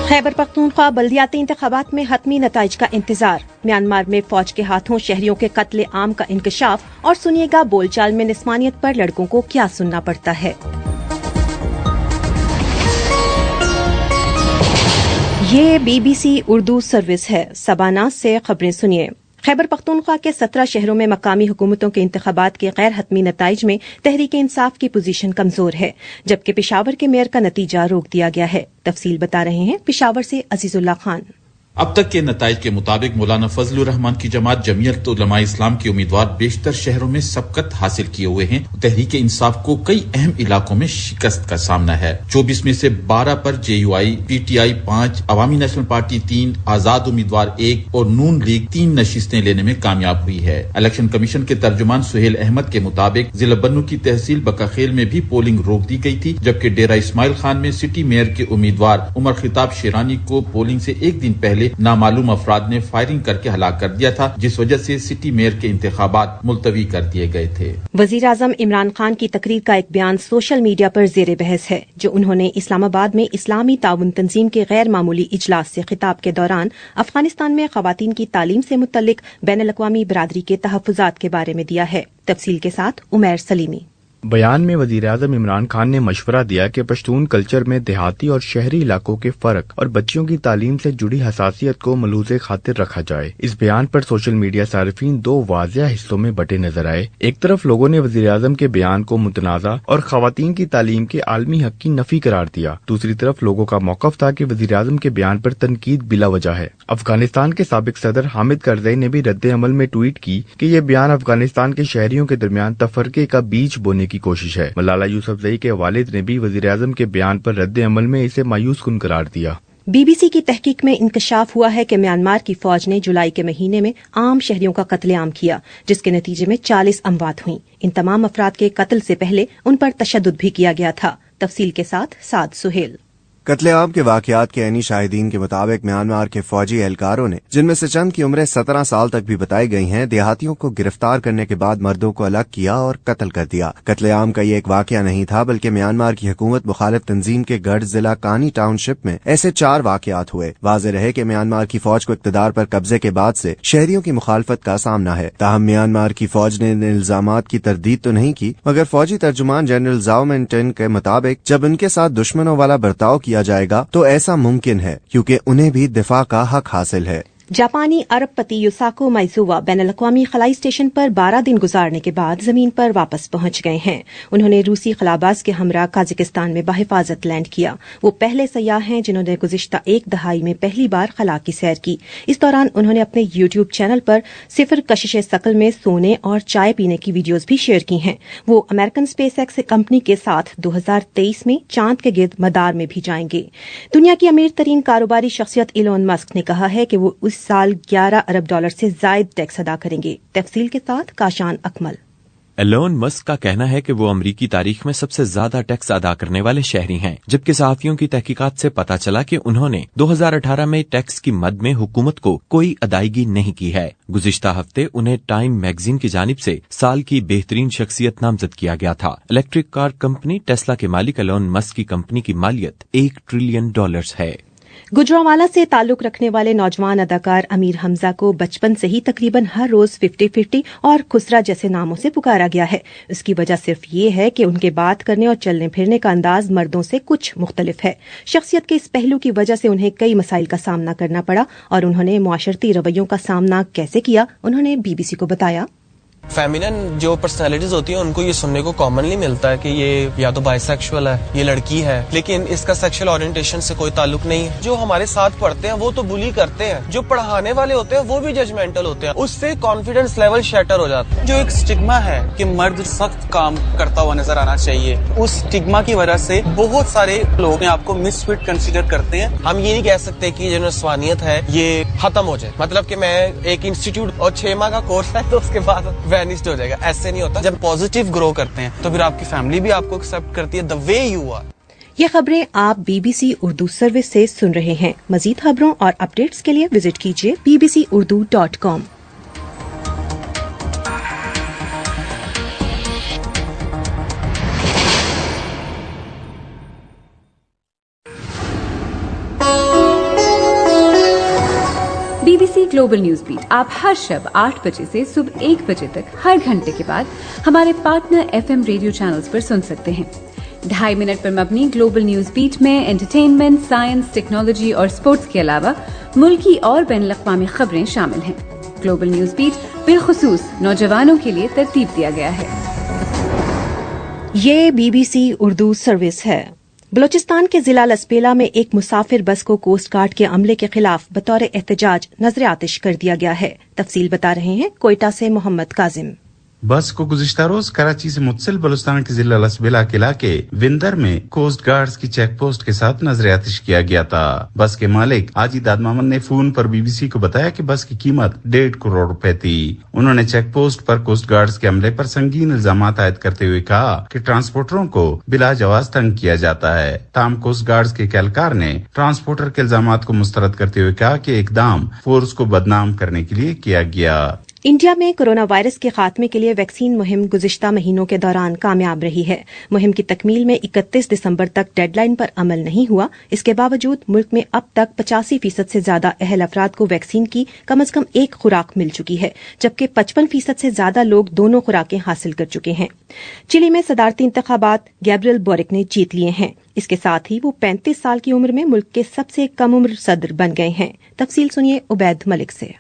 खैबर पख्तूनख्वा बल्दियाती इंतखाबात में हतमी नताइज का इंतजार। म्यांमार में फौज के हाथों शहरियों के कत्ले आम का इंकशाफ। और सुनिएगा बोलचाल में निस्मानियत पर लड़कों को क्या सुनना पड़ता है। ये BBC उर्दू सर्विस है। सबाना से खबरें सुनिए। खैबर पख्तूनख्वा के 17 शहरों में मकामी हुकूमतों के इंतखाबात के गैर हतमी नताइज में तहरीक इंसाफ की पोजीशन कमजोर है, जबकि पेशावर के मेयर का नतीजा रोक दिया गया है। तफसील बता रहे हैं पेशावर से अजीजुल्लाह खान। अब तक के नताइज के मुताबिक मौलाना फजलुर रहमान की जमात जमीयत उलमा इस्लाम के उम्मीदवार बेशतर शहरों में सबकत हासिल किए हुए हैं। तहरीक इंसाफ को कई अहम इलाकों में शिकस्त का सामना है। 24 में से 12 पर JUI, PTI 5, अवामी नेशनल पार्टी 3, आजाद उम्मीदवार 1 और नून लीग 3 नशिस्तें लेने में कामयाब हुई है। इलेक्शन कमीशन के तर्जुमान सुहेल अहमद के मुताबिक जिला बन्नू की तहसील बकाखेल में भी पोलिंग रोक दी गई थी, जबकि डेरा इस्माइल खान में सिटी मेयर के उम्मीदवार उमर खिताब शेरानी को पोलिंग से एक दिन पहले नामालूम अफराद ने फायरिंग करके हलाक कर दिया था, जिस वजह से सिटी मेयर के इंतखाबात मुलतवी कर दिए गए थे। वजीर आजम इमरान खान की तकरीर का एक बयान सोशल मीडिया पर जेर बहस है, जो उन्होंने इस्लामाबाद में इस्लामी ताउन तंजीम के गैर मामूली इजलास से खिताब के दौरान अफगानिस्तान में खवातीन की तालीम से मुतल्लिक बैन अल-अक़वामी बरादरी के तहफ़्फ़ुज़ात के बारे में दिया है। तफसील के साथ उमैर सलीमी। बयान में वजीर आज़म इमरान खान ने मशवरा दिया कि पश्तून कल्चर में देहाती और शहरी इलाकों के फर्क और बच्चियों की तालीम से जुड़ी हसासियत को मलूज़े खातिर रखा जाए। इस बयान पर सोशल मीडिया सार्फिन दो वाज़ेह हिस्सों में बटे नजर आए। एक तरफ लोगों ने वजीर आज़म के बयान को मुतनाज़ा और खवातीन की तालीम के आलमी हक की नफी करार दिया। दूसरी तरफ लोगों का मौक़िफ़ था कि वजीर आज़म के बयान पर तनकीद बिला वजह है। अफगानिस्तान के साबिक सदर हामिद करज़ई ने भी रद्द अमल में ट्वीट की कि ये बयान अफगानिस्तान के शहरियों के दरमियान तफरके का बीज बोने की कोशिश है। मलाला यूसुफजई के वालिद ने भी वजीर आज़म के बयान पर रद्द अमल में इसे मायूस कुन करार दिया। BBC की तहकीक में इंकशाफ हुआ है कि म्यांमार की फौज ने जुलाई के महीने में आम शहरियों का कत्लेआम किया, जिसके नतीजे में 40 अमवात हुई। इन तमाम अफराद के कत्ल से पहले उन पर तशद्दुद भी किया गया था। तफसील के साथ साद सुहेल। कत्लेआम के वाकयात के ऐनी शाहिदीन के मुताबिक म्यांमार के फौजी एहलकारों ने, जिनमें से चंद की उम्रें 17 साल तक भी बताई गई हैं, देहातियों को गिरफ्तार करने के बाद मर्दों को अलग किया और कत्ल कर दिया। कत्लेआम का ये एक वाकया नहीं था, बल्कि म्यांमार की हुकूमत मुखालिफ तंजीम के गढ़ जिला कानी टाउनशिप में ऐसे 4 वाकयात हुए। वाज़ेह रहे कि म्यांमार की फौज को इक़्तिदार पर कब्जे के बाद से शहरियों की मुखालफत का सामना है। ताहम म्यांमार की फौज ने इन इल्जामात की तरदीद तो नहीं की, मगर फौजी तर्जुमान जनरल जाओ मिंटन के मुताबिक जब उनके साथ दुश्मनों वाला बर्ताव किया जाएगा तो ऐसा मुमकिन है, क्योंकि उन्हें भी दिफा का हक हासिल है। जापानी अरबपति युसाको माइजुवा बैन अल-अक़वामी खलाई स्टेशन पर 12 दिन गुजारने के बाद जमीन पर वापस पहुंच गए हैं। उन्होंने रूसी खलाबाज के हमरा काजाकिस्तान में बाहिफाजत लैंड किया। वो पहले सयाह हैं जिन्होंने गुज़िश्ता एक दहाई में पहली बार खला की सैर की। इस दौरान उन्होंने अपने YouTube चैनल पर सिफर कशिश सकल में सोने और चाय पीने की वीडियोज भी शेयर की हैं। वो अमेरिकन स्पेसएक्स कंपनी के साथ 2023 में चांद के गिर्द मदार में भी जाएंगे। दुनिया की अमीर तरीन कारोबारी शख्सियत इलोन मस्क ने कहा है कि वो इस साल 11 अरब डॉलर से जायद टैक्स अदा करेंगे। तफसील के साथ काशान अकमल। एलोन मस्क का कहना है कि वो अमरीकी तारीख में सबसे ज्यादा टैक्स अदा करने वाले शहरी हैं, जबकि सहाफियों की तहकीकात से पता चला कि उन्होंने 2018 में टैक्स की मद में हुकूमत को कोई अदायगी नहीं की है। गुज़िश्ता हफ्ते उन्हें टाइम मैगजीन की जानिब से साल की बेहतरीन शख्सियत नामजद किया गया था। इलेक्ट्रिक कार कंपनी टेस्ला के मालिक एलोन मस्क की कंपनी की मालियत $1 ट्रिलियन है। गुजरांवाला से ताल्लुक रखने वाले नौजवान अदाकार अमीर हमजा को बचपन से ही तकरीबन हर रोज 50-50 और खुसरा जैसे नामों से पुकारा गया है। इसकी वजह सिर्फ ये है कि उनके बात करने और चलने फिरने का अंदाज मर्दों से कुछ मुख्तलिफ है। शख्सियत के इस पहलू की वजह से उन्हें कई मसाइल का सामना करना पड़ा और उन्होंने मुआशरती रवैयों का सामना कैसे किया, उन्होंने BBC को बताया। फेमिनिन जो पर्सनालिटीज होती हैं उनको ये सुनने को कॉमनली मिलता है कि ये या तो बाइसेक्सुअल है, ये लड़की है, लेकिन इसका सेक्सुअल ओरिएंटेशन से कोई ताल्लुक नहीं है। जो हमारे साथ पढ़ते हैं वो तो बुली करते हैं, जो पढ़ाने वाले होते हैं वो भी जजमेंटल होते हैं, उससे कॉन्फिडेंस लेवल शैटर हो जाता है। जो एक स्टिग्मा है कि मर्द सख्त काम करता हुआ नजर आना चाहिए, उस स्टिग्मा की वजह से बहुत सारे लोग आपको मिसफिट कंसीडर करते हैं। हम ये नहीं कह सकते कि जो नस्वानियत है ये खत्म हो जाए, मतलब कि मैं एक इंस्टीट्यूट और 6 माह का कोर्स है तो उसके बाद वैनिश्ड हो जाएगा, ऐसे नहीं होता। जब पॉजिटिव ग्रो करते हैं तो फिर आपकी फैमिली भी आपको एक्सेप्ट करती है द वे यू आर। ये खबरें आप BBC उर्दू सर्विस से सुन रहे हैं। मजीद खबरों और अपडेट्स के लिए विजिट कीजिए bbcurdu.com। BBC global news beat आप हर शब 8 बजे से सुबह 1 बजे तक हर घंटे के बाद हमारे पार्टनर FM रेडियो चैनल्स पर सुन सकते हैं। 2.5 मिनट पर मबनी ग्लोबल न्यूज बीट में एंटरटेनमेंट, साइंस, टेक्नोलॉजी और स्पोर्ट्स के अलावा मुल्की और बैनुल-अक़वामी खबरें शामिल हैं। ग्लोबल न्यूज बीट बिलखुसूस नौजवानों के लिए तरतीब दिया गया है। ये BBC उर्दू सर्विस है। बलूचिस्तान के जिला लसपेला में एक मुसाफिर बस को कोस्ट गार्ड के अमले के खिलाफ बतौर एहतजाज नजर आतिश कर दिया गया है। तफसील बता रहे हैं कोयटा से मोहम्मद काजिम। बस को गुज़िश्ता रोज कराची से मुत्तसिल बलूचिस्तान के जिला लसबेला के इलाके विंदर में कोस्ट गार्ड्स की चेक पोस्ट के साथ नजर आतिश किया गया था। बस के मालिक आजी दाद मोहम्मद ने फोन पर BBC को बताया कि बस की कीमत 1.5 करोड़ रुपए थी। उन्होंने चेक पोस्ट पर कोस्ट गार्ड्स के अमले पर संगीन इल्जामात आयद करते हुए कहा कि ट्रांसपोर्टरों को बिला जवाज तंग किया जाता है। ताम कोस्ट गार्ड्स के एहलकार ने ट्रांसपोर्टर के इल्जामात को मुस्तरद करते हुए कहा कि इकदाम फोर्स को बदनाम करने के लिए किया गया। इंडिया में कोरोना वायरस के खात्मे के लिए वैक्सीन मुहिम गुज़िश्ता महीनों के दौरान कामयाब रही है। मुहिम की तकमील में 31 दिसंबर तक डेडलाइन पर अमल नहीं हुआ। इसके बावजूद मुल्क में अब तक 85% से ज्यादा अहल अफराद को वैक्सीन की कम अज कम एक खुराक मिल चुकी है, जबकि 55% से ज्यादा लोग दोनों खुराकें हासिल कर चुके हैं। चिली में सदारती इंतखाबात गैब्रियल बोरिक ने जीत लिए हैं। इसके साथ ही वो 35 साल की उम्र में मुल्क के सबसे कम उम्र सदर बन गए हैं। तफसील सुनिए उबैद मलिक से।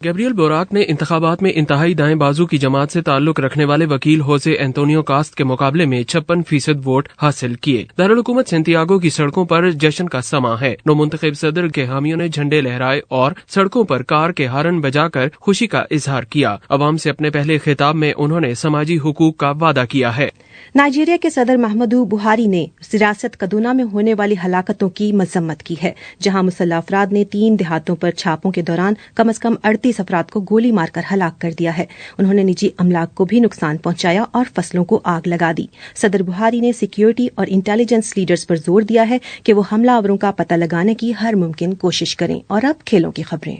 गैब्रियल बोराक ने इंतखाबात में इंतहाई दाएं बाजू की जमात से ताल्लुक रखने वाले वकील होसे एंटोनियो कास्ट के मुकाबले में 56% वोट हासिल किए। दारुल हुकूमत सेंटियागो की सड़कों पर जश्न का समा है। नौमुंतखब सदर के हामियों ने झंडे लहराए और सड़कों पर कार के हारन बजाकर खुशी का इजहार किया। अवाम से अपने पहले खिताब में उन्होंने समाजी हुकूक का वादा किया है। नाइजीरिया के सदर महमदू बुहारी ने रियासत कदूना में होने वाली हलाकतों की मजम्मत की है, जहां मुसल्लह अफराद ने 3 देहातों पर छापों के दौरान कम अज कम 38 अफराद को गोली मारकर हलाक कर दिया है। उन्होंने निजी अमलाक को भी नुकसान पहुंचाया और फसलों को आग लगा दी। सदर बुहारी ने सिक्योरिटी और इंटेलिजेंस लीडर्स पर जोर दिया है कि वो हमलावरों का पता लगाने की हर मुमकिन कोशिश करें। और अब खेलों की खबरें।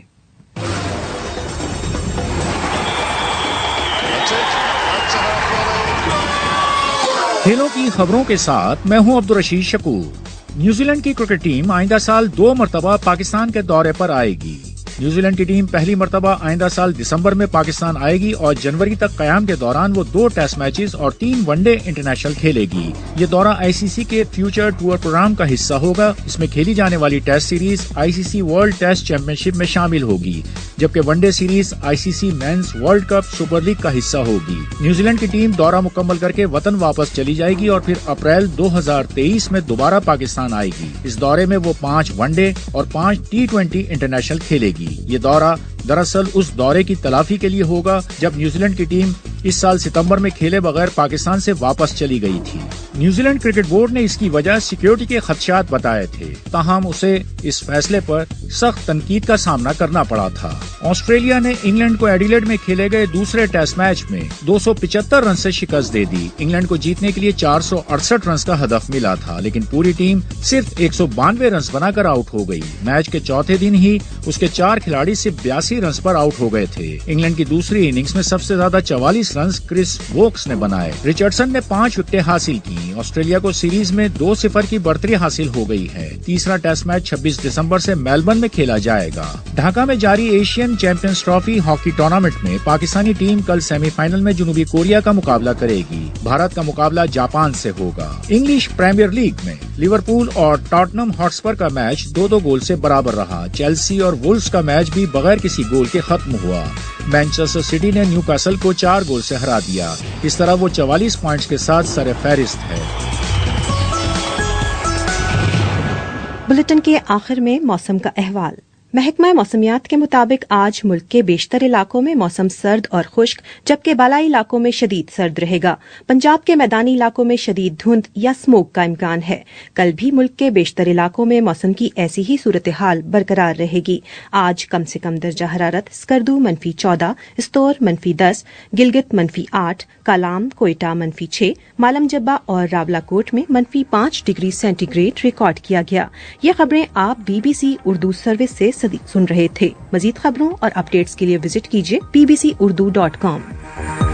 खेलों की खबरों के साथ मैं हूं अब्दुल रशीद शकूर। न्यूजीलैंड की क्रिकेट टीम आइंदा साल 2 मरतबा पाकिस्तान के दौरे पर आएगी। न्यूजीलैंड की टीम पहली मरतबा आइंदा साल दिसंबर में पाकिस्तान आएगी और जनवरी तक कयाम के दौरान वो 2 टेस्ट मैचेस और 3 वनडे इंटरनेशनल खेलेगी। ये दौरा ICC के फ्यूचर टूर प्रोग्राम का हिस्सा होगा। इसमें खेली जाने वाली test series ICC world test championship में शामिल होगी, जबकि one day series ICC men's world cup super league का हिस्सा होगी। न्यूजीलैंड की टीम दौरा मुकम्मल करके वतन वापस चली जाएगी और फिर अप्रैल 2023 में दोबारा पाकिस्तान आएगी। इस दौरे में वो 5 वनडे और 5 T20 इंटरनेशनल खेलेगी। ये दौरा दरअसल उस दौरे की तलाफी के लिए होगा जब न्यूजीलैंड की टीम इस साल सितंबर में खेले बगैर पाकिस्तान से वापस चली गई थी। न्यूजीलैंड क्रिकेट बोर्ड ने इसकी वजह सिक्योरिटी के खदशात बताए थे, ताहम उसे इस फैसले पर सख्त तनकीद का सामना करना पड़ा था। ऑस्ट्रेलिया ने इंग्लैंड को एडिलेड में खेले गए दूसरे टेस्ट मैच में 275 रन से शिकस्त दे दी। इंग्लैंड को जीतने के लिए 468 रन का हदफ मिला था, लेकिन पूरी टीम सिर्फ 192 रन बनाकर आउट हो गई। मैच के चौथे दिन ही उसके 4 खिलाड़ी सिर्फ 82 रन पर आउट हो गए थे। इंग्लैंड की दूसरी इनिंग्स में सबसे ज्यादा 44 रन क्रिस वोक्स ने बनाए। रिचर्डसन ने 5 विकेटें हासिल की। ऑस्ट्रेलिया को सीरीज में 2-0 की बढ़तरी हासिल हो गई है। तीसरा टेस्ट मैच 26 दिसंबर से मेलबर्न में खेला जाएगा। ढाका में जारी Asian champions trophy hockey tournament में पाकिस्तानी टीम कल सेमीफाइनल में जनूबी कोरिया का मुकाबला करेगी। भारत का मुकाबला जापान से होगा। इंग्लिश प्रीमियर लीग में लिवरपूल और टॉटनम हॉटस्पर का मैच 2-2 गोल से बराबर रहा। चेल्सी और वुल्व्स का मैच भी बगैर किसी गोल के खत्म हुआ। मैनचेस्टर सिटी ने न्यूकासल को 4 गोल से हरा दिया। इस तरह वो 44 पॉइंट्स के साथ सरे फहरिस्त है। बुलेटिन के आखिर में मौसम का अहवाल। महकमा मौसमियात के मुताबिक आज मुल्क के बेशतर इलाकों में मौसम सर्द और खुश्क, जबकि बालाई इलाकों में शदीद सर्द रहेगा। पंजाब के मैदानी इलाकों में शदीद धुंध या स्मोक का इम्कान है। कल भी मुल्क के बेशतर इलाकों में मौसम की ऐसी ही सूरत हाल बरकरार रहेगी। आज कम से कम दर्जा हरारत स्कर्दू -14, इस्तोर -10, गिलगित -8, कालाम कोयटा -6, मालम जब्बा और रावलाकोट में -5 डिग्री सेंटीग्रेड रिकॉर्ड किया गया। ये खबरें आप BBC उर्दू सर्विस से सुन रहे थे। मजीद खबरों और अपडेट्स के लिए विजिट कीजिए bbcurdu.com।